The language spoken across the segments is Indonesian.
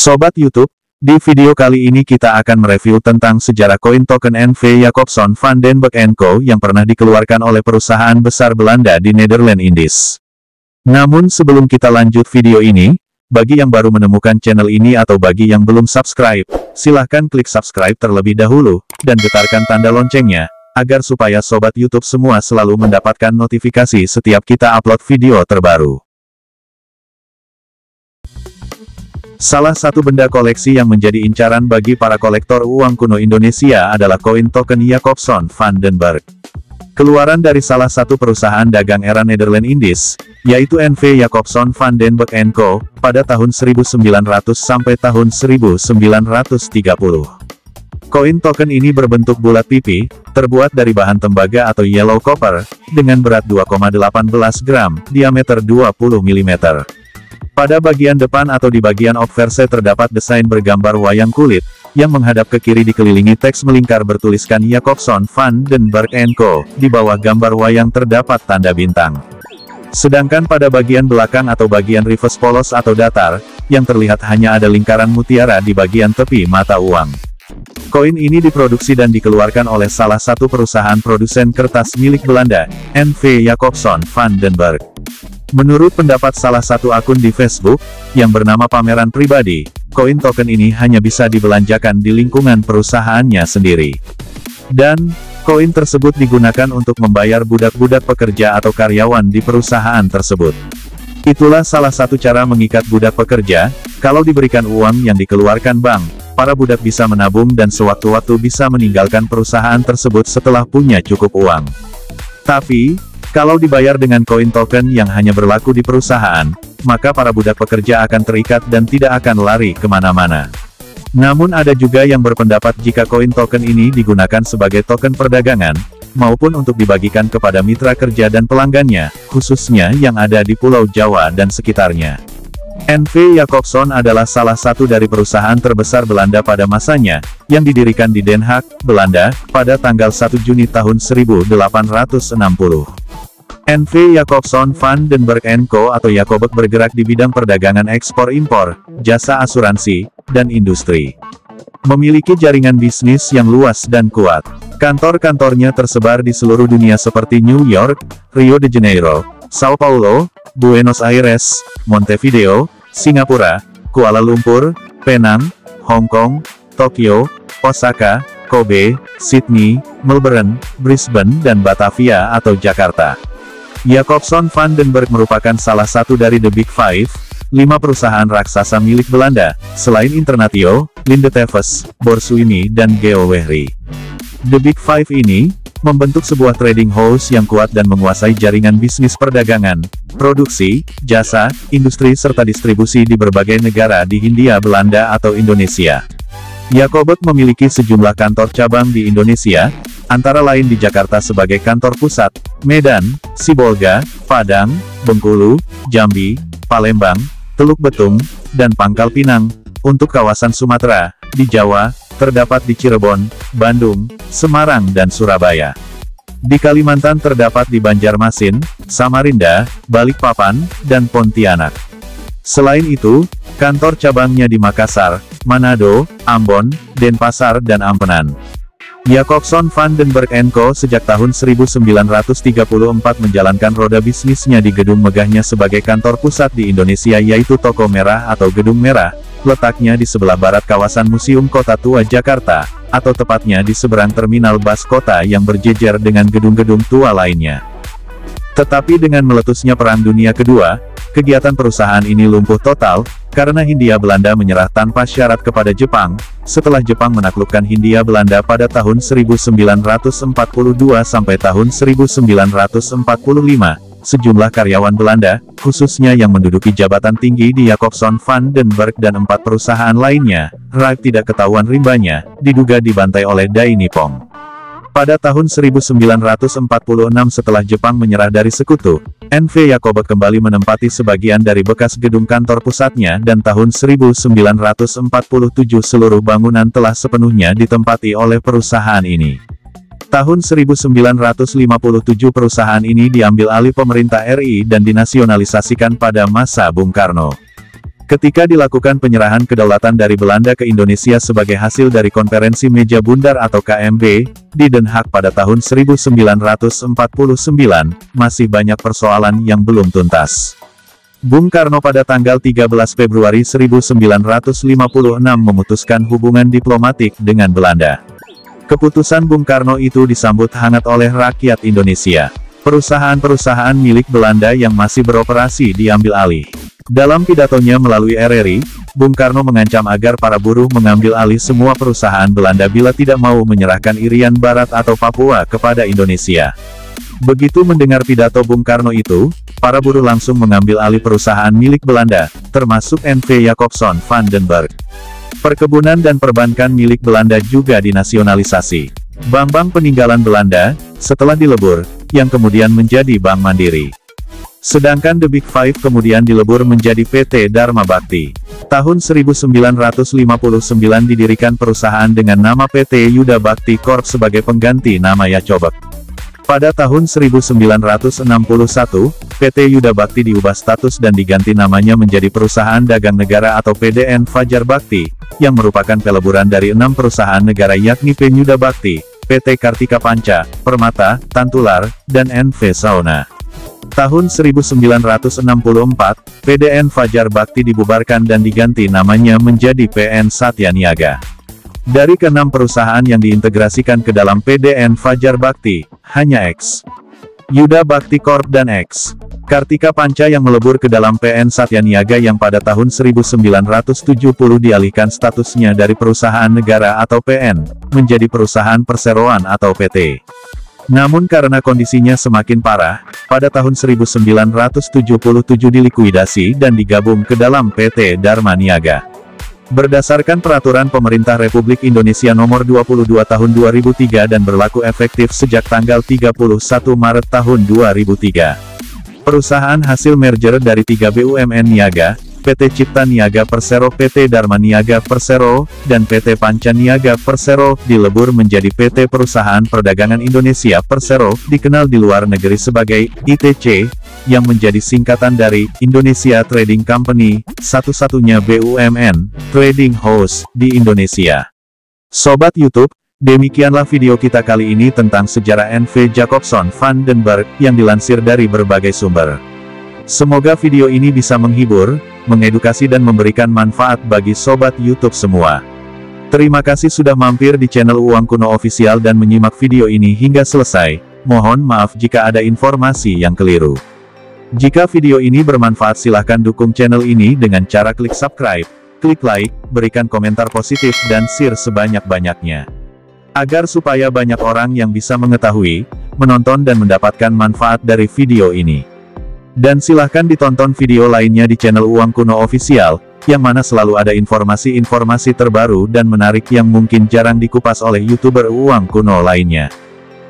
Sobat YouTube, di video kali ini kita akan mereview tentang sejarah koin token N.V. Jacobson van den Berg & Co. yang pernah dikeluarkan oleh perusahaan besar Belanda di Nederland Indies. Namun sebelum kita lanjut video ini, bagi yang baru menemukan channel ini atau bagi yang belum subscribe, silahkan klik subscribe terlebih dahulu, dan getarkan tanda loncengnya, agar supaya Sobat YouTube semua selalu mendapatkan notifikasi setiap kita upload video terbaru. Salah satu benda koleksi yang menjadi incaran bagi para kolektor uang kuno Indonesia adalah koin token Jacobson van den Berg. Keluaran dari salah satu perusahaan dagang era Nederland Indies, yaitu N.V. Jacobson van den Berg & Co., pada tahun 1900 sampai tahun 1930. Koin token ini berbentuk bulat pipi, terbuat dari bahan tembaga atau yellow copper, dengan berat 2,18 gram, diameter 20 mm. Pada bagian depan atau di bagian obverse terdapat desain bergambar wayang kulit, yang menghadap ke kiri dikelilingi teks melingkar bertuliskan Jacobson van den Berg & Co. Di bawah gambar wayang terdapat tanda bintang. Sedangkan pada bagian belakang atau bagian reverse polos atau datar, yang terlihat hanya ada lingkaran mutiara di bagian tepi mata uang. Koin ini diproduksi dan dikeluarkan oleh salah satu perusahaan produsen kertas milik Belanda, N.V. Jacobson van den Berg. Menurut pendapat salah satu akun di Facebook, yang bernama Pameran Pribadi, koin token ini hanya bisa dibelanjakan di lingkungan perusahaannya sendiri. Dan, koin tersebut digunakan untuk membayar budak-budak pekerja atau karyawan di perusahaan tersebut. Itulah salah satu cara mengikat budak pekerja, kalau diberikan uang yang dikeluarkan bank, para budak bisa menabung dan sewaktu-waktu bisa meninggalkan perusahaan tersebut setelah punya cukup uang. Tapi, kalau dibayar dengan koin token yang hanya berlaku di perusahaan, maka para budak pekerja akan terikat dan tidak akan lari kemana-mana. Namun ada juga yang berpendapat jika koin token ini digunakan sebagai token perdagangan, maupun untuk dibagikan kepada mitra kerja dan pelanggannya, khususnya yang ada di Pulau Jawa dan sekitarnya. N.V. Jacobson adalah salah satu dari perusahaan terbesar Belanda pada masanya, yang didirikan di Den Haag, Belanda, pada tanggal 1 Juni tahun 1860. N.V. Jacobson van den Berg & Co. atau Jacobek bergerak di bidang perdagangan ekspor-impor, jasa asuransi, dan industri. Memiliki jaringan bisnis yang luas dan kuat. Kantor-kantornya tersebar di seluruh dunia seperti New York, Rio de Janeiro, Sao Paulo, Buenos Aires, Montevideo, Singapura, Kuala Lumpur, Penang, Hong Kong, Tokyo, Osaka, Kobe, Sydney, Melbourne, Brisbane dan Batavia atau Jakarta. Jacobson van den Berg merupakan salah satu dari The Big Five, 5 perusahaan raksasa milik Belanda, selain Internatio, Linde Tevez, Borsuimi dan Geowehry. The Big Five ini, membentuk sebuah trading house yang kuat dan menguasai jaringan bisnis perdagangan, produksi, jasa, industri serta distribusi di berbagai negara di Hindia Belanda atau Indonesia. Jacobek memiliki sejumlah kantor cabang di Indonesia, antara lain di Jakarta sebagai kantor pusat, Medan, Sibolga, Padang, Bengkulu, Jambi, Palembang, Teluk Betung, dan Pangkal Pinang. Untuk kawasan Sumatera, di Jawa, terdapat di Cirebon, Bandung, Semarang dan Surabaya. Di Kalimantan terdapat di Banjarmasin, Samarinda, Balikpapan, dan Pontianak. Selain itu, kantor cabangnya di Makassar, Manado, Ambon, Denpasar dan Ampenan. Jacobson van den Berg & Co. sejak tahun 1934 menjalankan roda bisnisnya di gedung megahnya sebagai kantor pusat di Indonesia yaitu Toko Merah atau Gedung Merah, letaknya di sebelah barat kawasan Museum Kota Tua Jakarta, atau tepatnya di seberang terminal bus kota yang berjejer dengan gedung-gedung tua lainnya. Tetapi dengan meletusnya Perang Dunia Kedua, kegiatan perusahaan ini lumpuh total, karena Hindia Belanda menyerah tanpa syarat kepada Jepang. Setelah Jepang menaklukkan Hindia Belanda pada tahun 1942 sampai tahun 1945, sejumlah karyawan Belanda, khususnya yang menduduki jabatan tinggi di Jacobson van den Berg dan 4 perusahaan lainnya, tidak ketahuan rimbanya, diduga dibantai oleh Dai Nippon. Pada tahun 1946 setelah Jepang menyerah dari sekutu, N.V. Jacobek kembali menempati sebagian dari bekas gedung kantor pusatnya dan tahun 1947 seluruh bangunan telah sepenuhnya ditempati oleh perusahaan ini. Tahun 1957 perusahaan ini diambil alih pemerintah RI dan dinasionalisasikan pada masa Bung Karno. Ketika dilakukan penyerahan kedaulatan dari Belanda ke Indonesia sebagai hasil dari Konferensi Meja Bundar atau KMB, di Den Haag pada tahun 1949, masih banyak persoalan yang belum tuntas. Bung Karno pada tanggal 13 Februari 1956 memutuskan hubungan diplomatik dengan Belanda. Keputusan Bung Karno itu disambut hangat oleh rakyat Indonesia. Perusahaan-perusahaan milik Belanda yang masih beroperasi diambil alih. Dalam pidatonya melalui RRI, Bung Karno mengancam agar para buruh mengambil alih semua perusahaan Belanda bila tidak mau menyerahkan Irian Barat atau Papua kepada Indonesia. Begitu mendengar pidato Bung Karno itu, para buruh langsung mengambil alih perusahaan milik Belanda, termasuk N.V. Jacobson van den Berg. Perkebunan dan perbankan milik Belanda juga dinasionalisasi. Bank-bank peninggalan Belanda, setelah dilebur, yang kemudian menjadi Bank Mandiri. Sedangkan The Big Five kemudian dilebur menjadi PT Dharma Bhakti. Tahun 1959 didirikan perusahaan dengan nama PT Yuda Bhakti Corp sebagai pengganti nama Yacobek. Pada tahun 1961, PT Yuda Bhakti diubah status dan diganti namanya menjadi Perusahaan Dagang Negara atau PDN Fajar Bhakti, yang merupakan peleburan dari 6 perusahaan negara yakni Penyuda Bhakti, PT Kartika Panca, Permata, Tantular, dan NV Sauna. Tahun 1964, PDN Fajar Bhakti dibubarkan dan diganti namanya menjadi PN Satya Niaga. Dari ke-6 perusahaan yang diintegrasikan ke dalam PDN Fajar Bhakti, hanya X Yuda Bhakti Corp dan X Kartika Panca yang melebur ke dalam PN Satya Niaga yang pada tahun 1970 dialihkan statusnya dari perusahaan negara atau PN, menjadi perusahaan perseroan atau PT. Namun karena kondisinya semakin parah, pada tahun 1977 dilikuidasi dan digabung ke dalam PT Dharma Niaga. Berdasarkan Peraturan Pemerintah Republik Indonesia Nomor 22 Tahun 2003 dan berlaku efektif sejak tanggal 31 Maret tahun 2003. Perusahaan hasil merger dari 3 BUMN Niaga, PT Cipta Niaga Persero, PT Dharma Niaga Persero, dan PT Panca Niaga Persero, dilebur menjadi PT Perusahaan Perdagangan Indonesia Persero, dikenal di luar negeri sebagai ITC, yang menjadi singkatan dari Indonesia Trading Company, satu-satunya BUMN trading house di Indonesia. Sobat YouTube, demikianlah video kita kali ini tentang sejarah N.V. Jacobson van den Berg, yang dilansir dari berbagai sumber. Semoga video ini bisa menghibur, mengedukasi dan memberikan manfaat bagi sobat YouTube semua. Terima kasih sudah mampir di channel Uang Kuno Official dan menyimak video ini hingga selesai. Mohon maaf jika ada informasi yang keliru. Jika video ini bermanfaat silahkan dukung channel ini dengan cara klik subscribe, klik like, berikan komentar positif dan share sebanyak-banyaknya. Agar supaya banyak orang yang bisa mengetahui, menonton dan mendapatkan manfaat dari video ini. Dan silahkan ditonton video lainnya di channel Uang Kuno Official, yang mana selalu ada informasi-informasi terbaru dan menarik yang mungkin jarang dikupas oleh YouTuber Uang Kuno lainnya.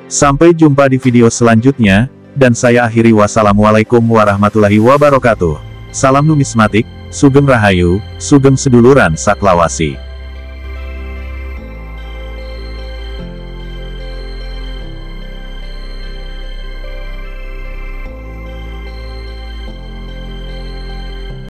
Sampai jumpa di video selanjutnya, dan saya akhiri wassalamualaikum warahmatullahi wabarakatuh. Salam numismatik, sugeng rahayu, sugeng seduluran saklawasi.